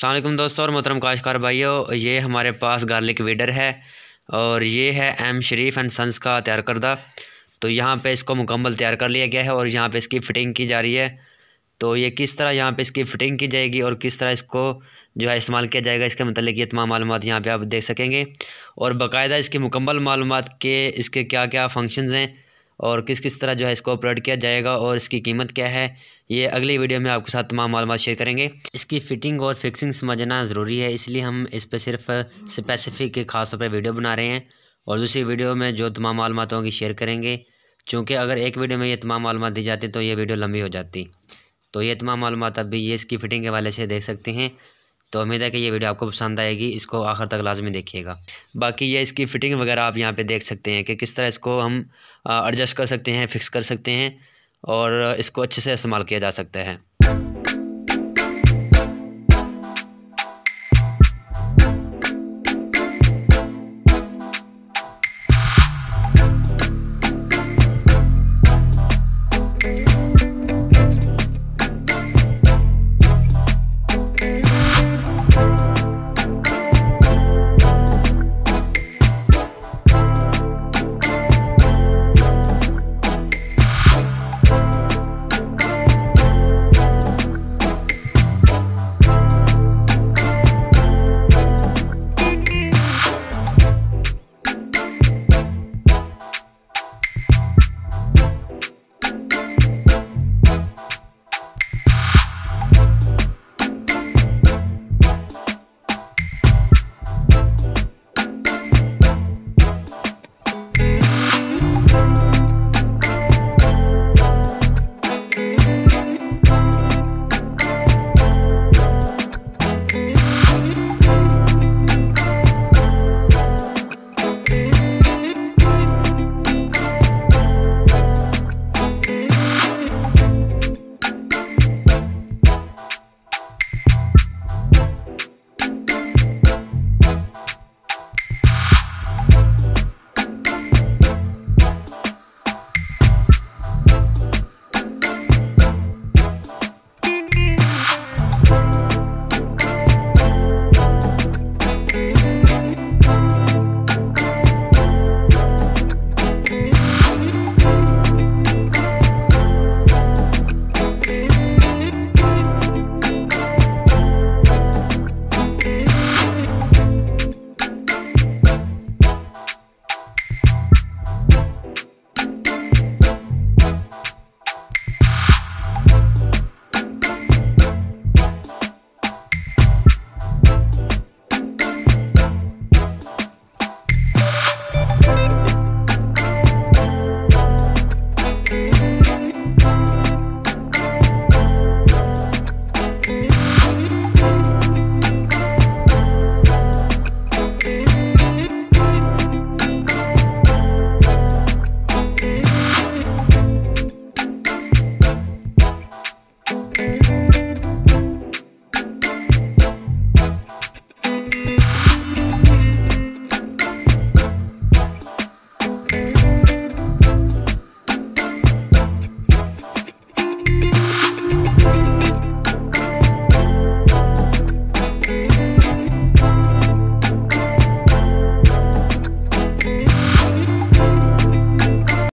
अस्सलाम वालेकुम दोस्तों और मोहतरम काश्तकार भाइयों, ये हमारे पास गार्लिक वीडर है और ये है एम शरीफ एंड सन्स का तैयार करदा। तो यहाँ पे इसको मुकम्मल तैयार कर लिया गया है और यहाँ पे इसकी फ़िटिंग की जा रही है। तो ये किस तरह यहाँ पे इसकी फ़िटिंग की जाएगी और किस तरह इसको जो है इस्तेमाल किया जाएगा, इसके मतलब ये तमाम मालूमात यहाँ पे आप देख सकेंगे और बाकायदा इसकी मुकम्मल मालूमात के इसके क्या क्या फ़ंक्शंस हैं और किस किस तरह जो है इसको ऑपरेट किया जाएगा और इसकी कीमत क्या है, ये अगली वीडियो में आपके साथ तमाम मालूमात शेयर करेंगे। इसकी फ़िटिंग और फिक्सिंग समझना ज़रूरी है, इसलिए हम इस पर सिर्फ स्पेसिफिक ख़ास तौर पर वीडियो बना रहे हैं और दूसरी वीडियो में जो तमाम मालूमात होंगी शेयर करेंगे, चूँकि अगर एक वीडियो में ये तमाम मालूमात दी जाती तो ये वीडियो लंबी हो जाती। तो ये तमाम मालूमात अभी ये इसकी फ़िटिंग के हवाले से देख सकते हैं। तो उम्मीद है कि ये वीडियो आपको पसंद आएगी, इसको आखिर तक लाजमी देखिएगा। बाकी ये इसकी फ़िटिंग वगैरह आप यहाँ पे देख सकते हैं कि किस तरह इसको हम एडजस्ट कर सकते हैं, फ़िक्स कर सकते हैं और इसको अच्छे से इस्तेमाल किया जा सकता है।